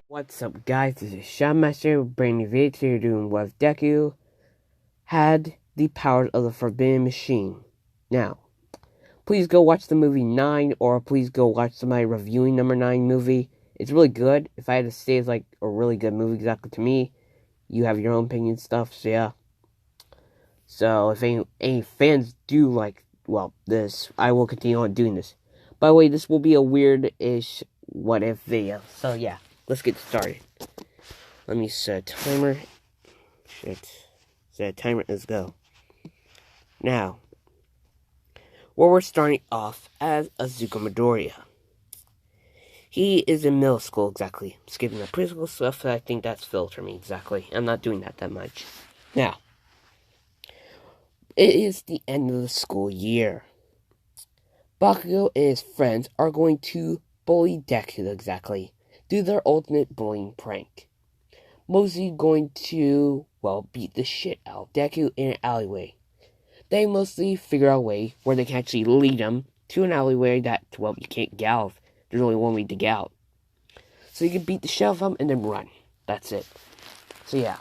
What's up, guys? This is Shotmaster bringing you video to doing what Deku had the powers of the Fabrication Machine. Now, please go watch the movie 9, or please go watch somebody reviewing number 9 movie. It's really good. If I had to say it's like a really good movie exactly to me, you have your own opinion and stuff, so yeah. So if any fans do like, well, this, I will continue on doing this. By the way, this will be a weird-ish what-if video, so yeah. Let's get started. Let me set a timer. Set a timer. Let's go. Now, we're starting off as Izuku Midoriya. He is in middle school, exactly. Skipping the preschool stuff, I think that's filled for me, exactly. I'm not doing that much. Now, it is the end of the school year. Bakugou and his friends are going to bully Deku, exactly. Do their ultimate bullying prank. Mostly going to, well, beat the shit out of Deku in an alleyway. They mostly figure out a way where they can actually lead him to an alleyway that, well, you can't get out of. There's only one way to get out. So you can beat the shit out of him and then run. That's it. So yeah.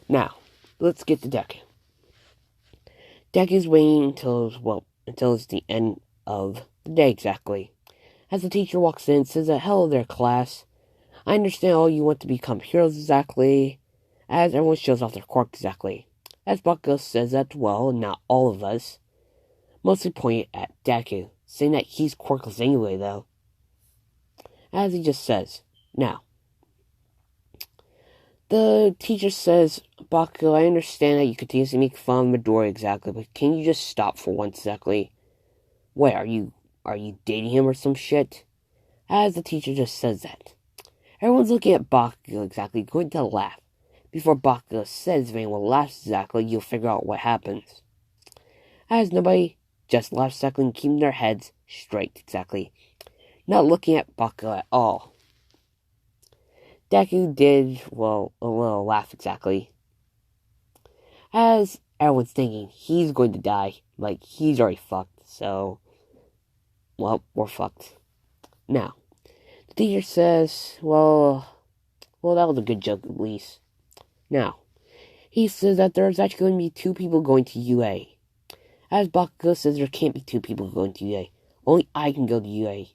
Now, let's get to Deku. Deku's waiting until it's the end of the day exactly. As the teacher walks in, says that, "Hello there, class. I understand all you want to become heroes exactly." As everyone shows off their quirk exactly. As Bakugou says that, well, not all of us. Mostly pointing at Deku, saying that he's quirkless anyway, though. As he just says, now. The teacher says, "Bakugou, I understand that you continuously make fun of Midoriya exactly, but can you just stop for once exactly? Wait, are you dating him or some shit?" As the teacher just says that. Everyone's looking at Bakugou exactly, going to laugh. Before Bakugou says if anyone laughs exactly, you'll figure out what happens. As nobody just laughs exactly and keeping their heads straight exactly. Not looking at Bakugou at all. Deku did, well, a little laugh exactly. As everyone's thinking he's going to die, like he's already fucked, so, well, we're fucked. Now, the teacher says, well, that was a good joke at least. Now, he says that there's actually going to be 2 people going to UA. As Bakugou says there can't be 2 people going to UA. Only I can go to UA.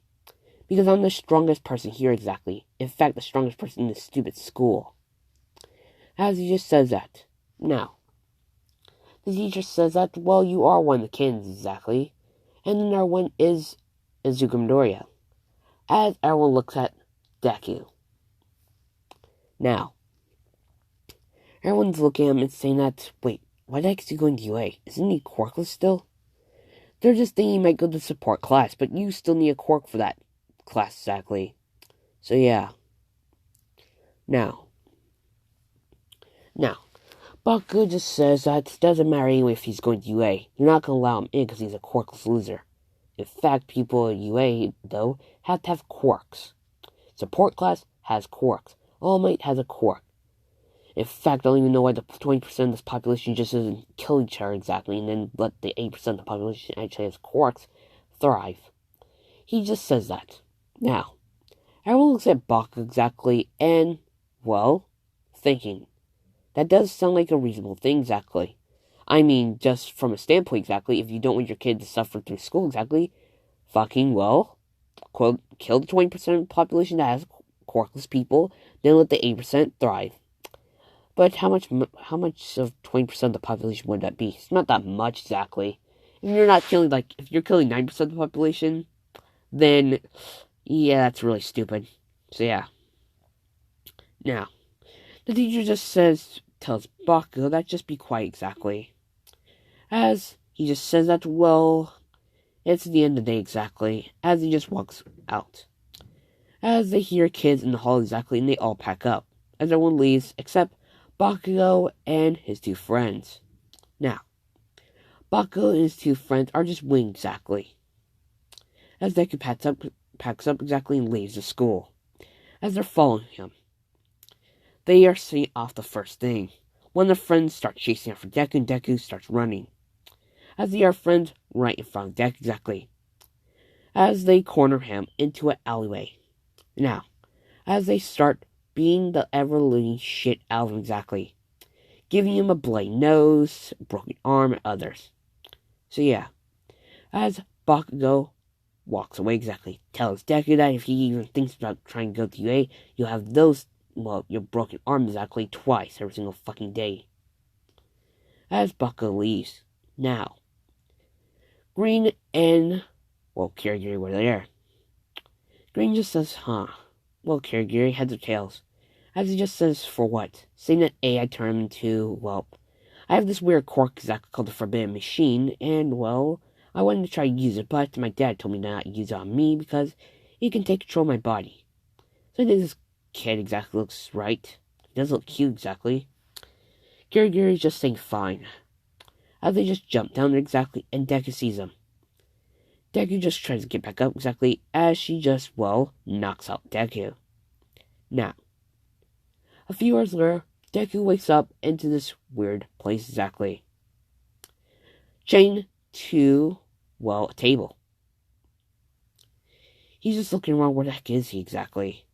Because I'm the strongest person here exactly. In fact, the strongest person in this stupid school. As he just says that. Now, the teacher says that, well, you are one of the candidates exactly. And then our one is Izuku Midoriya. As everyone looks at Deku. Now, everyone's looking at him and saying that, wait, why the heck is he going to UA? Isn't he quirkless still? They're just thinking he might go to support class, but you still need a quirk for that class exactly. So yeah. Now, Bakugou just says that it doesn't matter anyway if he's going to UA. You're not going to allow him in because he's a quirkless loser. In fact, people at UA, though, have to have quirks. Support class has quirks. All Might has a quirk. In fact, I don't even know why the 20% of this population just doesn't kill each other exactly, and then let the 8% of the population actually has quirks thrive. He just says that. Now, everyone looks at Bakugou exactly, and, well, thinking. That does sound like a reasonable thing exactly. I mean, just from a standpoint exactly, if you don't want your kid to suffer through school exactly, fucking, well, quote, kill the 20% of the population that has quirkless people, then let the 8% thrive. But how much of 20% of the population would that be? It's not that much exactly. If you're not killing, if you're killing 9% of the population, then, yeah, that's really stupid. So yeah. Now, the teacher just tells Bakugou that just be quiet exactly. As he just says that, well, it's the end of the day exactly, as he just walks out. As they hear kids in the hall exactly, and they all pack up. As everyone leaves, except Bakugou and his 2 friends. Now, Bakugou and his 2 friends are just waiting exactly. As Deku packs up exactly and leaves the school. As they're following him. They are seeing off the first thing. One of the friends starts chasing after Deku, and Deku starts running. As they are friends right in front of Deku exactly. as they corner him into an alleyway. Now, as they start beating the ever-living shit out of him exactly, giving him a bloody nose, broken arm, and others. So yeah, as Bakugou walks away exactly, tells Deku that if he even thinks about trying to go to UA, you'll have your broken arm exactly twice every single fucking day. As Bakugou leaves, now, Green and, Kirigiri were there. Green just says, huh. Kirigiri, heads or tails. As he just says, for what? Saying that I turned into, I have this weird quirk exactly called the Fabrication Machine, and, I wanted to try to use it, but my dad told me not to use it on me because it can take control of my body. So I think this kid exactly looks right. He does look cute exactly. Kirigiri is just saying fine. As they just jump down there exactly, and Deku sees him. Deku just tries to get back up exactly as she just, knocks out Deku. Now, a few hours later, Deku wakes up into this weird place exactly. Chained to, a table. He's just looking around, where the heck is he exactly?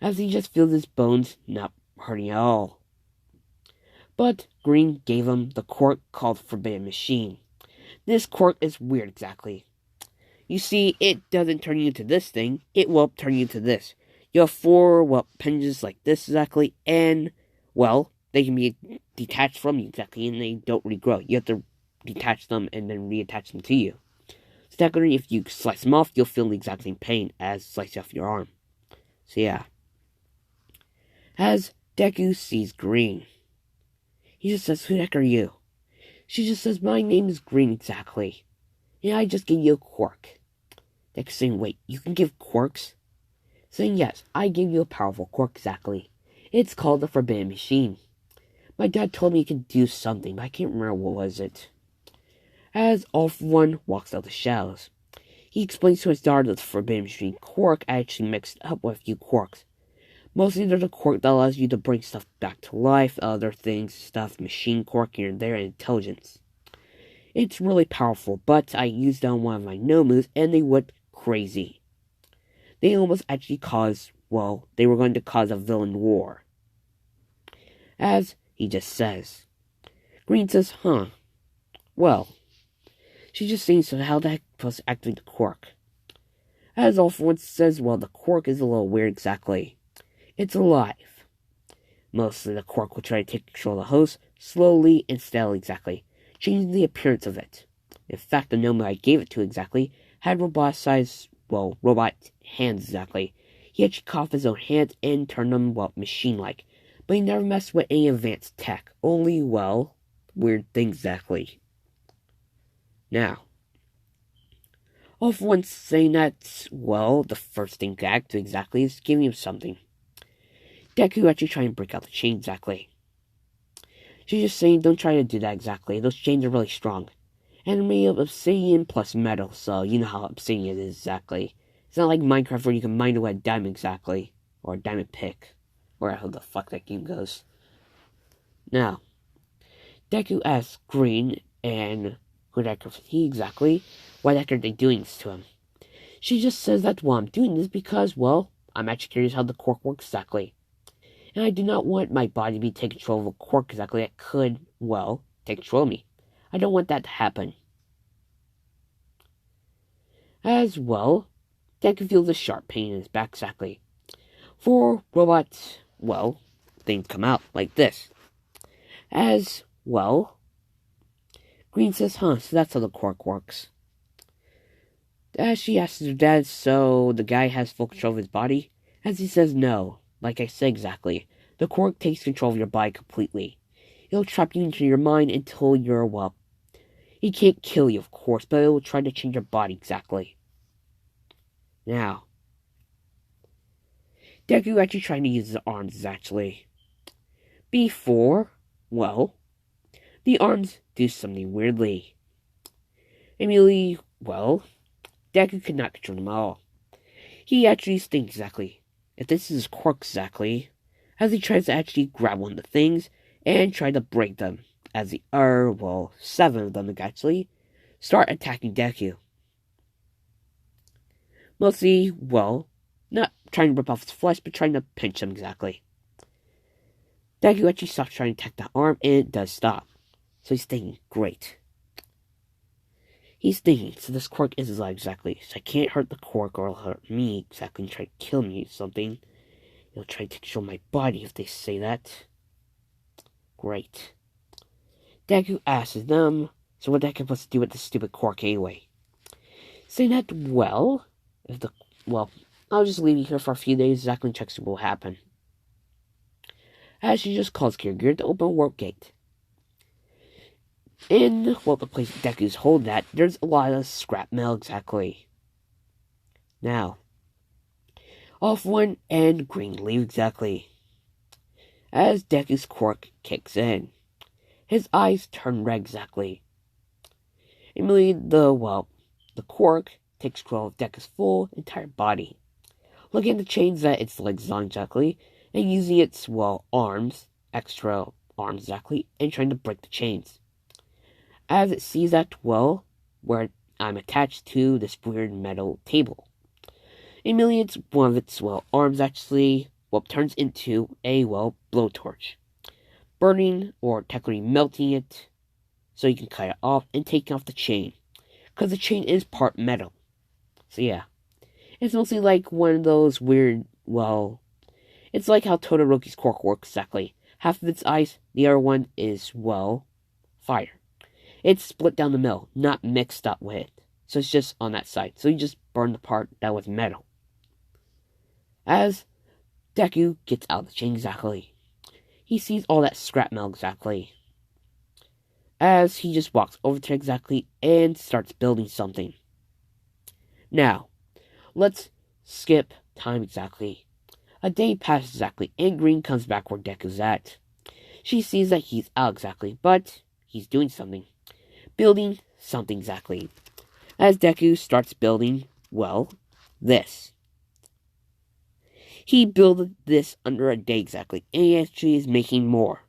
As he just feels his bones not hurting at all. But Green gave him the quirk called Fabrication Machine. This quirk is weird exactly. You see, it doesn't turn you into this thing, it will turn you into this. You have four, appendages like this exactly, and, they can be detached from you exactly, and they don't regrow. You have to detach them and then reattach them to you. So technically, if you slice them off, you'll feel the exact same pain as slicing off your arm. So yeah. As Deku sees Green, he just says, who the heck are you? She just says, my name is Green exactly. And I just gave you a quirk. Deku saying, wait, you can give quirks? Saying, yes, I gave you a powerful quirk exactly. It's called the Fabrication Machine. My dad told me it could do something, but I can't remember what was it. As All For One walks out the shadows, he explains to his daughter that the Fabrication Machine quirk actually mixed up with a few quirks. Mostly there's a quirk that allows you to bring stuff back to life, other things, stuff, machine quirk here and there, and intelligence. It's really powerful, but I used it on one of my no moves, and they went crazy. They almost actually caused, they were going to cause a villain war. As he just says. Green says, huh. She just seems to how the heck supposed to activate the quirk. As All For One says, the quirk is a little weird exactly. It's alive. Mostly the quirk will try to take control of the host, slowly and steadily exactly, changing the appearance of it. In fact, the gnome I gave it to exactly had robot-sized, robot hands exactly. He actually cut off his own hands and turned them, machine-like. But he never messed with any advanced tech. Only, weird things exactly. Now, All For One saying that, the first thing to act exactly is giving him something. Deku actually trying to break out the chain exactly. She's just saying, don't try to do that exactly. Those chains are really strong. And they're made of obsidian plus metal, so you know how obsidian is exactly. It's not like Minecraft where you can mine away a diamond exactly. Or a diamond pick. Or how the fuck that game goes. Now, Deku asks Green and who the heck is he exactly? Why the heck are they doing this to him? She just says that, I'm doing this because, I'm actually curious how the quirk works exactly. And I do not want my body to be taking control of a quirk exactly that could, take control of me. I don't want that to happen. As Deku feels a sharp pain in his back exactly. For robots, things come out like this. As, Green says, huh, so that's how the quirk works. As she asks her dad, so the guy has full control of his body? As he says no. Like I said exactly, the quirk takes control of your body completely. It'll trap you into your mind until you're, it can't kill you, of course, but it will try to change your body exactly. Now, Deku actually trying to use his arms, actually. Before, the arms do something weirdly. Immediately, Deku could not control them at all. He actually thinks exactly, if this is his quirk exactly, as he tries to actually grab one of the things and try to break them, as the 7 of them actually start attacking Deku. Mostly, well, not trying to rip off his flesh, but trying to pinch him exactly. Deku actually stops trying to attack that arm, and it does stop. So he's thinking, great. He's thinking, so this Quirk is alive exactly, so I can't hurt the Quirk or it'll hurt me exactly and try to kill me or something. It'll try to control my body if they say that. Great. Deku asks them, so what the heck am I supposed to do with this stupid Quirk anyway? Saying that, well, I'll just leave you here for a few days exactly and check what will happen. As she just calls Kidnapping to open a warp gate. In, the place Deku's hold that, there's a lot of scrap metal exactly. Now, off one and green leave exactly. As Deku's Quirk kicks in, his eyes turn red exactly. Immediately, the Quirk takes control of Deku's full entire body. Looking at the chains that its legs on exactly, and using its, extra arms exactly, and trying to break the chains. As it sees that, where I'm attached to this weird metal table. Immediately, one of its, arms actually, turns into a, blowtorch. Burning, or technically melting it, so you can cut it off and take off the chain. Because the chain is part metal. So yeah. It's mostly like one of those weird, it's like how Todoroki's Quirk works exactly. Half of its ice, the other one is, fire. It's split down the middle, not mixed up with it. So it's just on that side. So you just burn the part that was metal. As Deku gets out of the chain exactly, he sees all that scrap metal exactly. As he just walks over to it exactly and starts building something. Now, let's skip time exactly. A day passes exactly, and Green comes back where Deku's at. She sees that he's out exactly, but he's doing something. Building something exactly. As Deku starts building, this. He built this under a day exactly, and he actually is making more.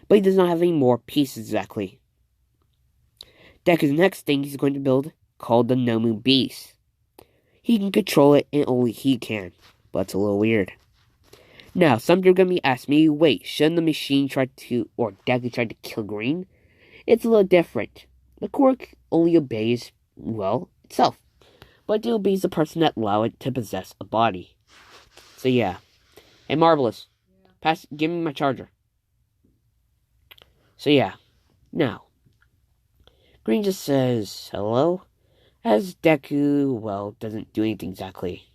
But he does not have any more pieces exactly. Deku's next thing he's going to build, called the Nomu Beast. He can control it, and only he can. But it's a little weird. Now, some are going to be asking me, wait, shouldn't the machine or Deku try to kill Green? It's a little different. The Quirk only obeys, itself. But it obeys the person that allowed it to possess a body. So yeah. Hey, Marvelous. Yeah. Give me my charger. So yeah. Now, Green just says, hello? As Deku, doesn't do anything exactly.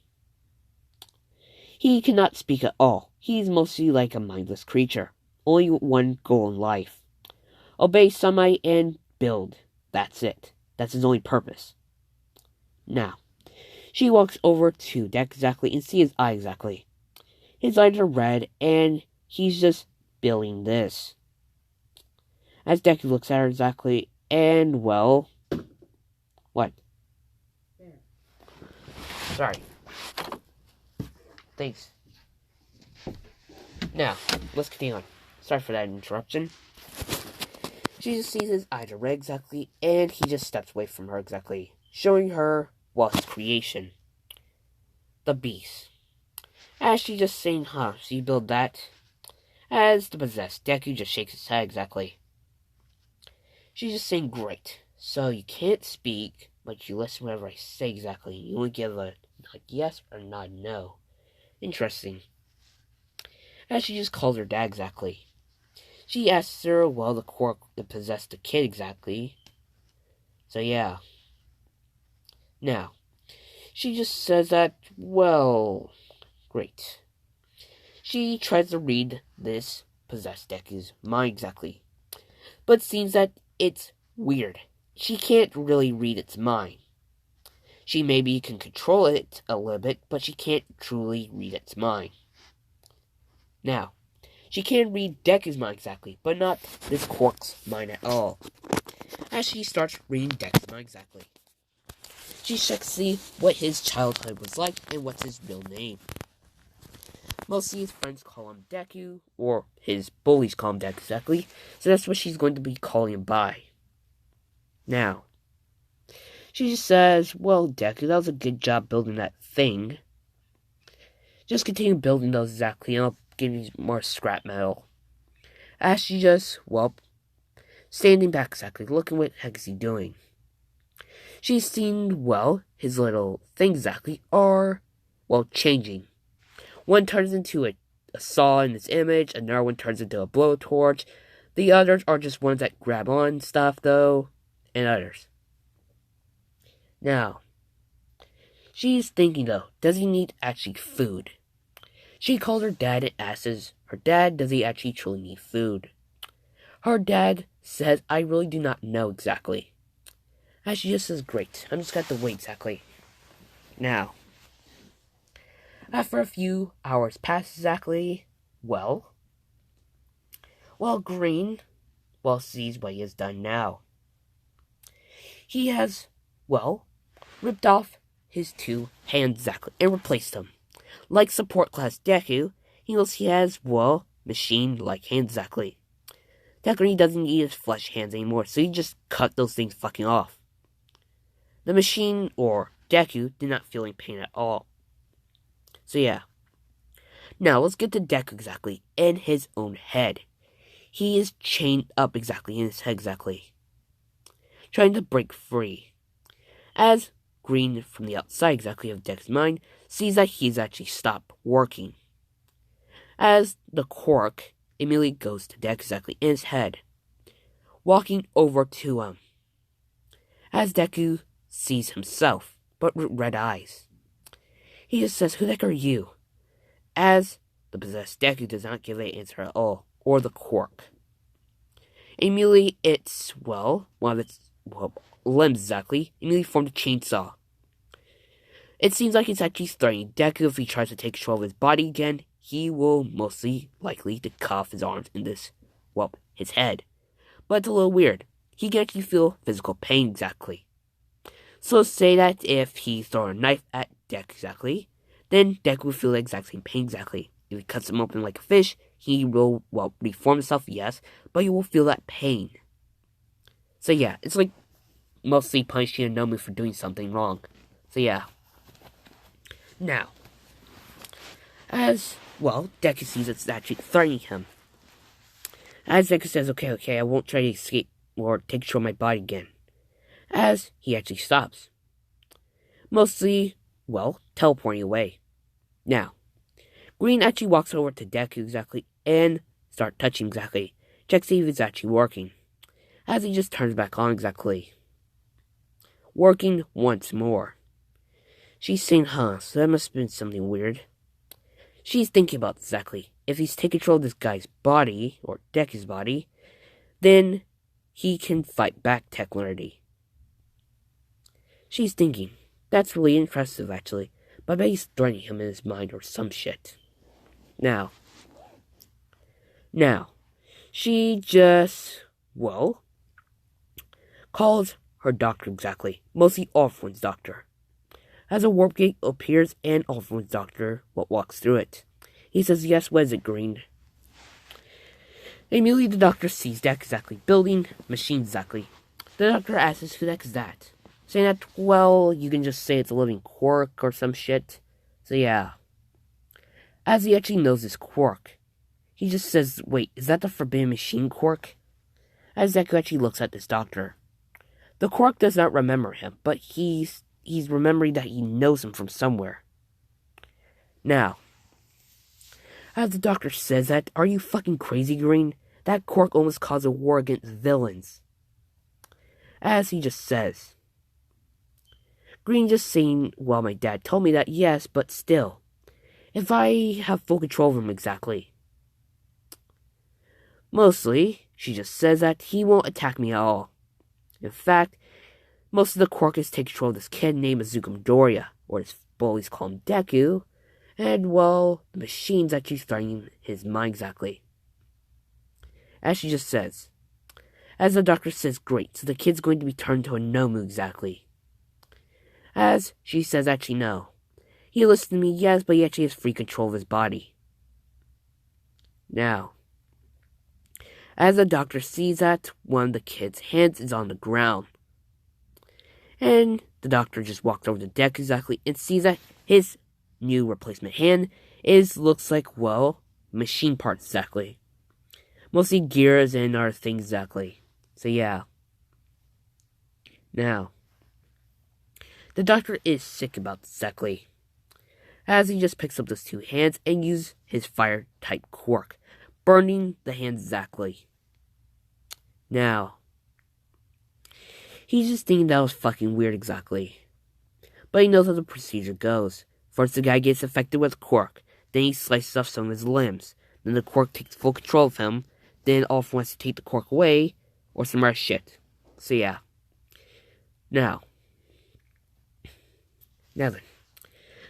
He cannot speak at all. He's mostly like a mindless creature. Only one goal in life. Obey sunlight and build. That's it. That's his only purpose. Now, she walks over to Deku exactly and sees his eye exactly. His eyes are red and he's just building this. As Deku looks at her exactly and, what? There. Sorry. Thanks. Now, let's continue on. Sorry for that interruption. She just sees his eyes are red exactly, and he just steps away from her exactly, showing her, his creation. The beast. As she just saying, so you build that? As the possessed, Deku just shakes his head exactly. She's just saying, great. So you can't speak, but you listen whatever I say exactly. You only give a yes or not no. Interesting. As she just calls her dad exactly. She asks her, the Quirk that possessed the kid exactly. So yeah. Now, she just says that, great. She tries to read this possessed Deku's mind exactly. But it seems that it's weird. She can't really read its mind. She maybe can control it a little bit, but she can't truly read its mind. Now, she can read Deku's mind exactly, but not this Quirk's mind at all. As she starts reading Deku's mind exactly, she checks to see what his childhood was like and what's his real name. Mostly his friends call him Deku, or his bullies call him Deku exactly, so that's what she's going to be calling him by. Now, She just says, well, Deku, that was a good job building that thing. Just continue building those exactly, and I'll give you more scrap metal. As she just, well, standing back exactly, looking what the heck is he doing. She's seen, well, his little things exactly are, well, changing. One turns into a saw in this image, another one turns into a blowtorch. The others are just ones that grab on stuff, though, and others. Now, she's thinking, though, does he need actually food? She calls her dad and asks her dad, does he actually truly need food? Her dad says, I really do not know exactly. And she just says, great, I'm just got to wait exactly. Now, after a few hours pass exactly, well, Green, sees what he has done now. He has, ripped off his 2 hands exactly and replaced them. Like support class Deku, he has, machine-like hands exactly. Deku doesn't need his flesh hands anymore, so he just cut those things fucking off. The machine, or Deku, did not feel any pain at all. So yeah. Now, let's get to Deku exactly, in his own head. He is chained up exactly in his head exactly, trying to break free. As Green, from the outside exactly of Deku's mind, sees that he's actually stopped working. As the Quirk immediately goes to Deku exactly in his head, walking over to him. As Deku sees himself, but with red eyes. He just says, who the heck are you? As the possessed Deku does not give an answer at all, or the Quirk. Immediately, it's, one of its, limbs exactly, immediately formed a chainsaw. It seems like it's actually threatening Deku. If he tries to take control of his body again, he will mostly likely to cut off his arms in this, his head. But it's a little weird. He can actually feel physical pain exactly. So say that if he throws a knife at Deku exactly, then Deku will feel the exact same pain exactly. If he cuts him open like a fish, he will, reform himself, yes, but he will feel that pain. So yeah, it's like mostly punishing a Nomu for doing something wrong. So yeah. Now, as, Deku sees it's actually threatening him. As Deku says, okay, I won't try to escape or take control of my body again. As he actually stops. Mostly, teleporting away. Now, Green actually walks over to Deku exactly and starts touching exactly. Checks if it's actually working. As he just turns back on exactly. Working once more. She's saying, so that must have been something weird. She's thinking about exactly. If he's taking control of this guy's body, or Deku's body, then he can fight back technically. She's thinking, that's really impressive actually, but I bet he's threatening him in his mind or some shit. Now, she just, calls her doctor exactly, mostly All-For-One's doctor. As a warp gate appears and All-For-One's doctor walks through it. He says, yes, what is it, Green? Immediately the doctor sees Deku exactly building machines exactly. The doctor asks, who the heck is that? Saying that, you can just say it's a living Quirk or some shit. So yeah. As he actually knows this Quirk, he just says, wait, is that the Forbidden Machine Quirk? As Deku actually looks at this doctor. The Quirk does not remember him, but he's remembering that he knows him from somewhere. Now, as the doctor says that, are you fucking crazy, Green? That Quirk almost caused a war against villains. As he just says. Green just saying, my dad told me that, yes, but still. If I have full control of him exactly. Mostly, she just says that he won't attack me at all. In fact, most of the Quirkers take control of this kid named Izuku Midoriya, or his bullies call him Deku, and, the machine's actually threatening his mind exactly. As she just says. As the doctor says, great, so the kid's going to be turned to a Nomu exactly. As she says, actually no. He listens to me, yes, but he actually has free control of his body. Now, as the doctor sees that, one of the kid's hands is on the ground. And the doctor just walked over the deck exactly and sees that his new replacement hand looks like, well, machine parts exactly. Mostly gears and other things exactly. So yeah. Now, the doctor is sick about this exactly, as he just picks up those two hands and uses his fire-type quirk, burning the hands exactly. Now, he's just thinking that was fucking weird exactly. But he knows how the procedure goes. First the guy gets affected with quirk, then he slices off some of his limbs, then the quirk takes full control of him, then Olaf wants to take the quirk away, or some other shit. So yeah. Now then.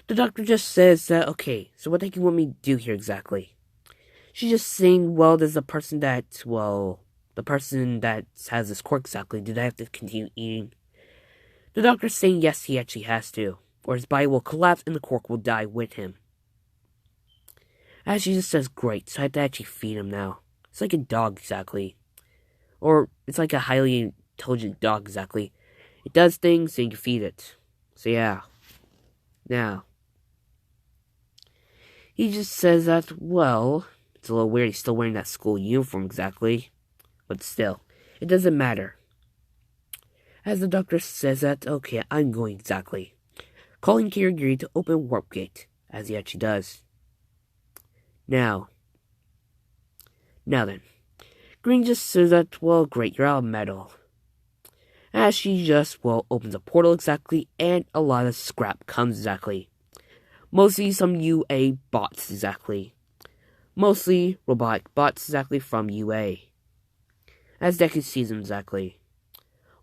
The doctor just says that, okay, so what do you want me to do here exactly? She's just saying, well, there's the person that has this quirk exactly, do they have to continue eating? The doctor's saying yes, he actually has to, or his body will collapse and the quirk will die with him. As she just says, great, so I have to actually feed him now. It's like a dog exactly. Or it's like a highly intelligent dog exactly. It does things, so you can feed it. So yeah. Now, he just says that, well, it's a little weird he's still wearing that school uniform exactly. But still, it doesn't matter. As the doctor says that, okay, I'm going exactly. Calling Kirigiri to open Warp Gate, as he actually does. Now then. Green just says that, well, great, you're out of metal. As she just, well, opens a portal exactly, and a lot of scrap comes exactly. Mostly some UA bots exactly. Mostly robotic bots exactly from UA. As Deku sees them exactly.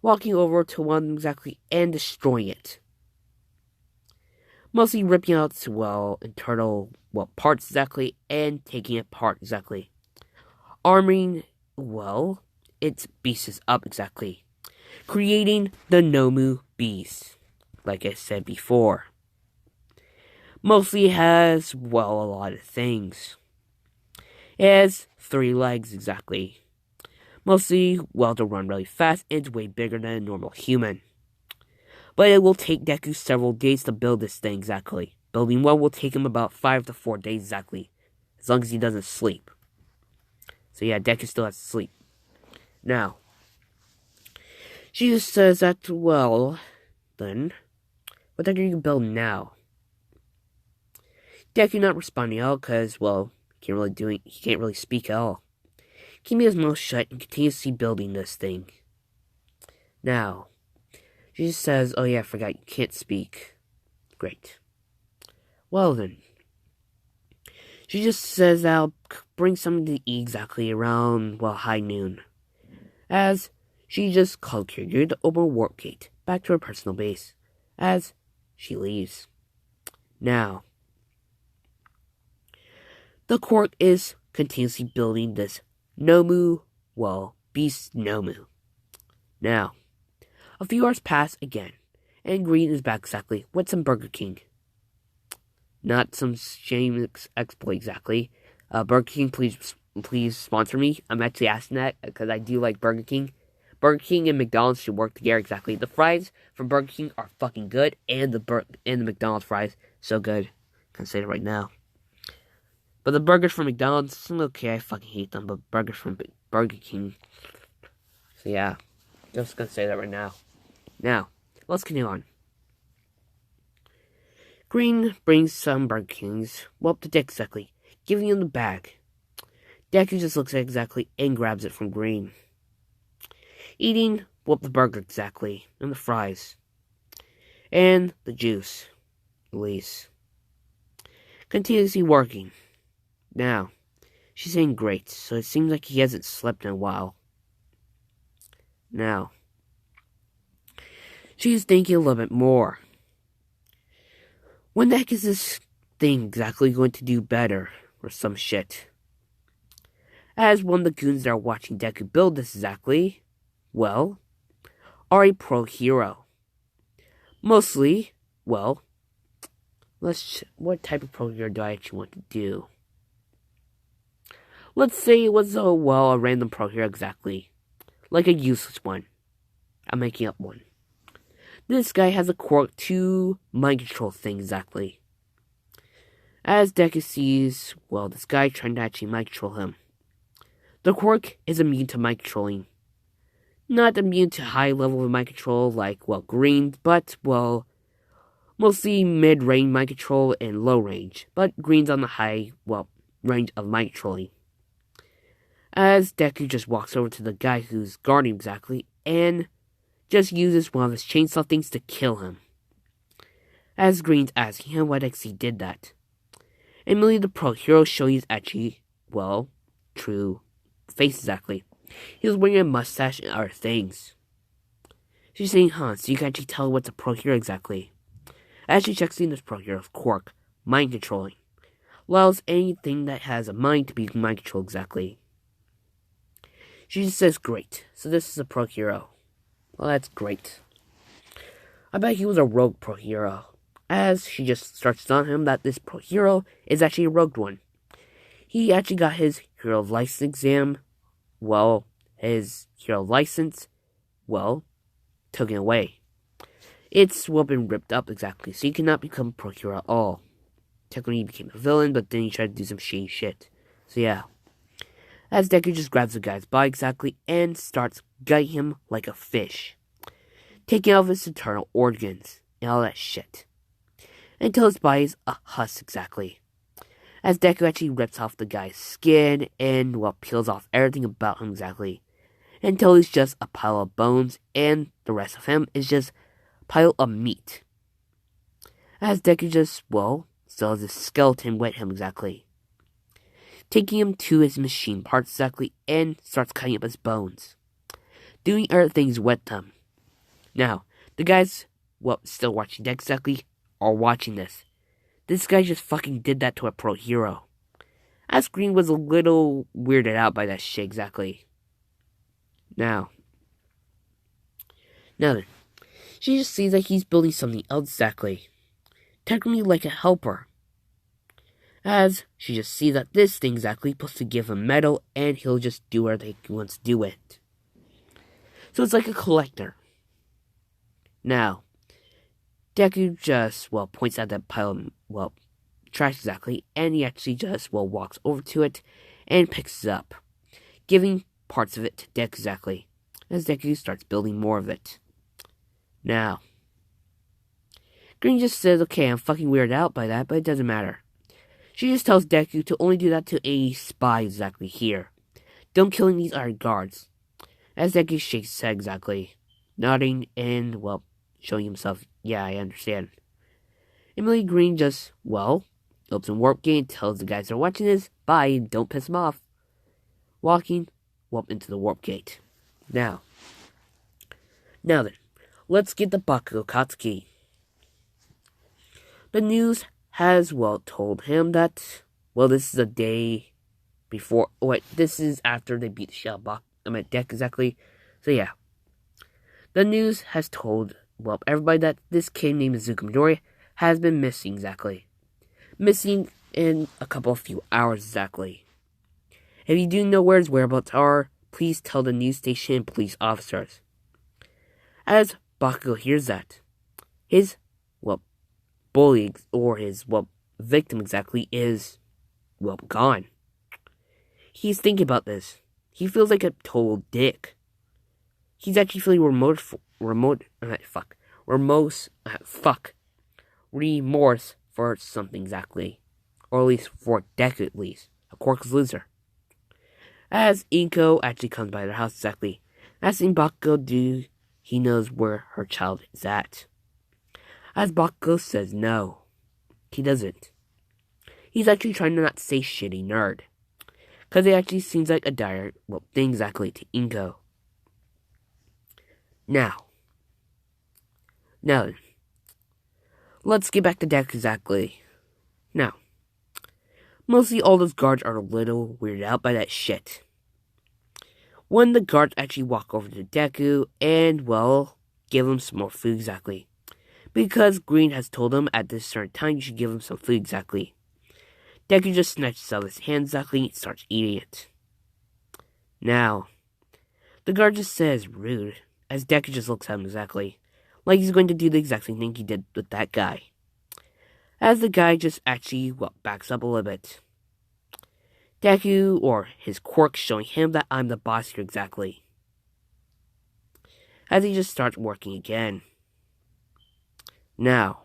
Walking over to one of them exactly and destroying it. Mostly ripping out, well, internal, well, parts exactly and taking it apart exactly. Arming, well, its beasts up exactly. Creating the Nomu Beast, like I said before. Mostly has, well, a lot of things. It has 3 legs exactly. Mostly, well, to run really fast and it's way bigger than a normal human. But it will take Deku several days to build this thing exactly. Building one will take him about 5 to 4 days exactly. As long as he doesn't sleep. So yeah, Deku still has to sleep. Now, she just says that, well, then, what Deku can build now? Deku not responding at all because, well, he can't really speak at all. Keeping his mouth shut and continuously building this thing. Now, she just says, oh yeah, I forgot you can't speak. Great. Well then. She just says that I'll bring something to eat exactly around, well, high noon. As she just called Kiryu to open a warp gate back to her personal base. As she leaves. Now, the Quirk is continuously building this Nomu, well, Beast Nomu. Now, a few hours pass again, and Green is back exactly with some Burger King. Not some shameless exploit exactly. Burger King, please sponsor me. I'm actually asking that because I do like Burger King. Burger King and McDonald's should work together exactly. The fries from Burger King are fucking good, and the McDonald's fries so good. I can say it right now. But the burgers from McDonald's, okay, I fucking hate them. But burgers from Burger King, so yeah, just gonna say that right now. Now, let's continue on. Green brings some Burger Kings, well, up to Deku exactly, giving him the bag. Deku just looks at it exactly and grabs it from Green. Eating, well, the burger exactly, and the fries. And the juice, at least. Continuously working. Now, she's saying great, so it seems like he hasn't slept in a while. Now, she's thinking a little bit more. When the heck is this thing exactly going to do better, or some shit? As one of the goons that are watching Deku build this exactly, well, are a pro hero. Mostly, well, what type of pro hero do I actually want to do? Let's say it was a random pro hero exactly. Like a useless one. I'm making up one. This guy has a quirk to mind control things exactly. As Deku sees, well, this guy trying to actually mind control him. The quirk is immune to mind controlling. Not immune to high level of mind control like, well, green, but, well, mostly mid-range mind control and low range, but green's on the high, well, range of mind controlling. As Deku just walks over to the guy who's guarding exactly, and just uses one of his chainsaw things to kill him. As Green's asking him why he did that. Emily the pro hero showing his actually, well, true face exactly. He was wearing a mustache and other things. She's saying, so you can actually tell what's a pro hero exactly. As she checks in this pro hero's quirk, mind controlling. Allows anything that has a mind to be mind controlled exactly. She just says, great, so this is a pro hero. Well, that's great. I bet he was a rogue pro hero. As she just starts telling him that this pro hero is actually a rogue one. He actually got his hero license exam, well, his hero license, well, taken away. It's, well, been ripped up exactly, so he cannot become pro hero at all. Technically, he became a villain, but then he tried to do some shady shit. So yeah. As Deku just grabs the guy's body exactly and starts gutting him like a fish. Taking out his internal organs and all that shit. Until his body is a husk exactly. As Deku actually rips off the guy's skin and, well, peels off everything about him exactly. Until he's just a pile of bones and the rest of him is just a pile of meat. As Deku just, well, still has his skeleton with him exactly. Taking him to his machine parts exactly and starts cutting up his bones. Doing other things with them. Now, the guys, well, still watching that exactly, are watching this. This guy just fucking did that to a pro hero. As Green was a little weirded out by that shit exactly. Now then, she just sees that he's building something else exactly. Technically like a helper. As she just sees that this thing exactly is supposed to give him metal and he'll just do whatever he wants to do with it. So it's like a collector. Now, Deku just, well, points out that pile of, well, trash exactly, and he actually just, well, walks over to it and picks it up, giving parts of it to Deku exactly, as Deku starts building more of it. Now, Green just says, okay, I'm fucking weirded out by that, but it doesn't matter. She just tells Deku to only do that to a spy exactly here. Don't kill any of these other guards. As Deku shakes his head exactly, nodding and, well, showing himself, yeah, I understand. Emily Green just, well, opens a warp gate and tells the guys that are watching this, bye, and don't piss them off. Walking, well, into the warp gate. Now then, let's get the Bakugou Katsuki. The news has, well, told him that, well, this is a day before, this is after they beat the shell deck exactly. So yeah. The news has told, well, everybody that this kid named Izuku Midoriya has been missing exactly. Missing in a few hours exactly. If you do know where his whereabouts are, please tell the news station and police officers. As Bakugou hears that, his, well, bully, or his, well, victim exactly is, well, gone. He's thinking about this. He feels like a total dick. He's actually feeling remorse for something exactly. Or at least for a decade at least. A Quirk's loser. As Inko actually comes by their house exactly, asking Bakugou do he knows where her child is at. As Bakugou says no, he doesn't. He's actually trying to not say shitty nerd. Because it actually seems like a dire, well, thing exactly to Inko. Now then, let's get back to Deku exactly. Now, mostly all those guards are a little weirded out by that shit. When the guards actually walk over to Deku and, well, give him some more food exactly. Because Green has told him at this certain time you should give him some food exactly. Deku just snatches out his hand exactly and starts eating it. Now, the guard just says rude, as Deku just looks at him exactly. like he's going to do the exact same thing he did with that guy. As the guy just actually, backs up a little bit. Deku, or his quirk, showing him that I'm the boss here exactly. As he just starts working again. Now,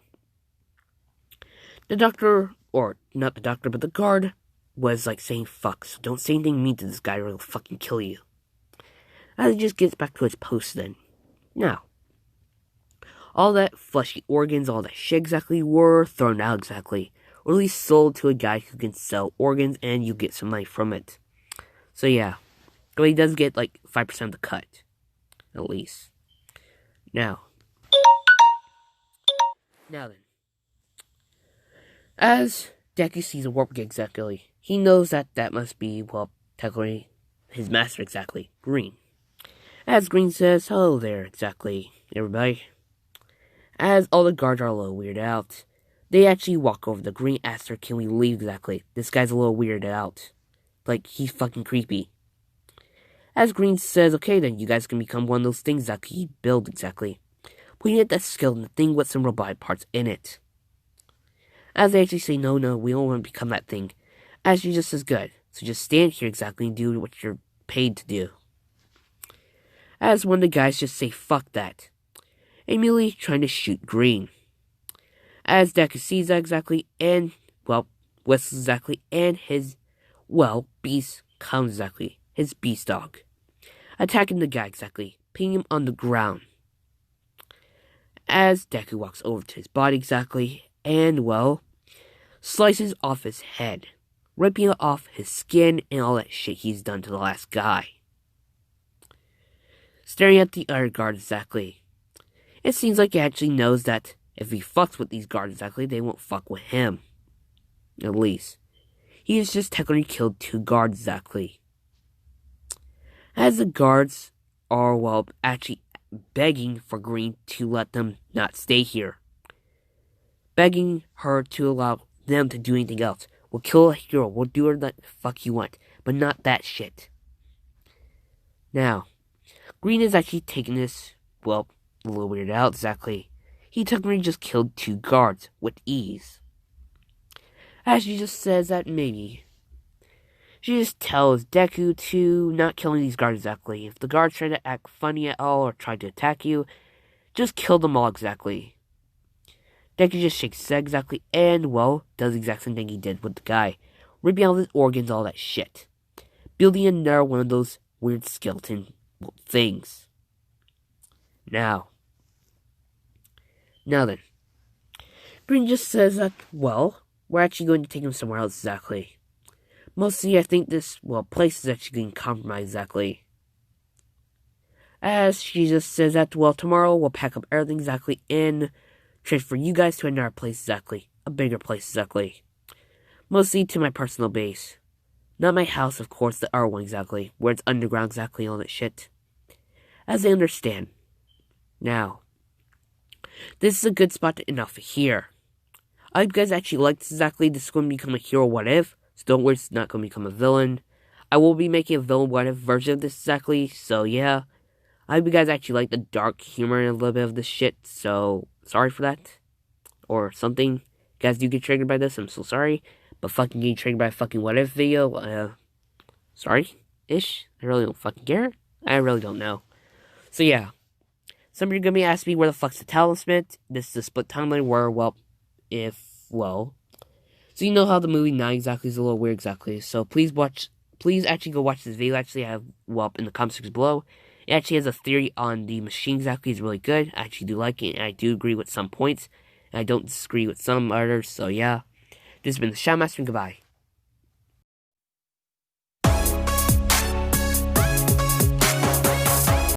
the doctor, or not the doctor, but the guard, was like saying fuck, so don't say anything mean to this guy or he'll fucking kill you. As he just gets back to his post then. Now, all that fleshy organs, all that shit exactly were thrown out exactly. Or at least sold to a guy who can sell organs and you get some money from it. So yeah, but he does get like 5% of the cut. At least. Now then. As Deku sees a warp gig exactly, he knows that that must be, technically, his master exactly, Green. As Green says, hello there exactly, everybody. As all the guards are a little weirded out, they actually walk over. The Green asks her, can we leave exactly? This guy's a little weirded out. Like, he's fucking creepy. As Green says, okay then, you guys can become one of those things that he built exactly. Pointing at that skeleton thing with some robot parts in it. As they actually say, no, we don't want to become that thing. As she just says, good. So just stand here exactly and do what you're paid to do. As one of the guys just say, fuck that. Immediately trying to shoot Green. As Deku sees that exactly, and, whistles exactly, and his, beast comes exactly. His beast dog. Attacking the guy exactly, pinning him on the ground. As Deku walks over to his body exactly, and, slices off his head, ripping off his skin and all that shit he's done to the last guy. Staring at the other guard exactly. It seems like he actually knows that if he fucks with these guards exactly, they won't fuck with him. At least. He has just technically killed 2 guards exactly. As the guards are, actually begging for Green to let them not stay here. Begging her to allow them to do anything else. We'll kill a hero, we'll do whatever the fuck you want, but not that shit. Now, Green is actually taking this, a little weirded out exactly. He technically just killed 2 guards with ease. As she just says that maybe. She just tells Deku to not killing these guards exactly. If the guards try to act funny at all or try to attack you, just kill them all exactly. Deku just shakes his head exactly and, does the exact same thing he did with the guy. Ripping out his organs, all that shit. Building another one of those weird skeleton things. Now then. Green just says that, we're actually going to take him somewhere else exactly. Mostly, I think this, place is actually getting compromised exactly. As she just says that, tomorrow we'll pack up everything exactly and transfer you guys to another place exactly. A bigger place exactly. Mostly to my personal base. Not my house, of course, the other one exactly. Where it's underground exactly, all that shit. As I understand. Now, this is a good spot to end off here. I hope you guys actually liked this exactly. This is going to become a hero what if. So don't worry, it's not going to become a villain. I will be making a villain what if version of this exactly. So yeah. I hope you guys actually like the dark humor and a little bit of this shit. So, sorry for that. Or something. You guys do get triggered by this, I'm so sorry. But fucking getting triggered by a fucking what if video, sorry-ish. I really don't fucking care. I really don't know. So yeah. Some of you are going to be asking me where the fuck's the talisman. This is a split timeline where, so you know how the movie 9 exactly is a little weird exactly. So please actually go watch this video. Actually, I have, in the comment section below. It actually has a theory on the machine exactly. It's really good. I actually do like it. And I do agree with some points. And I don't disagree with some others. So yeah. This has been the Shadow Master, and goodbye.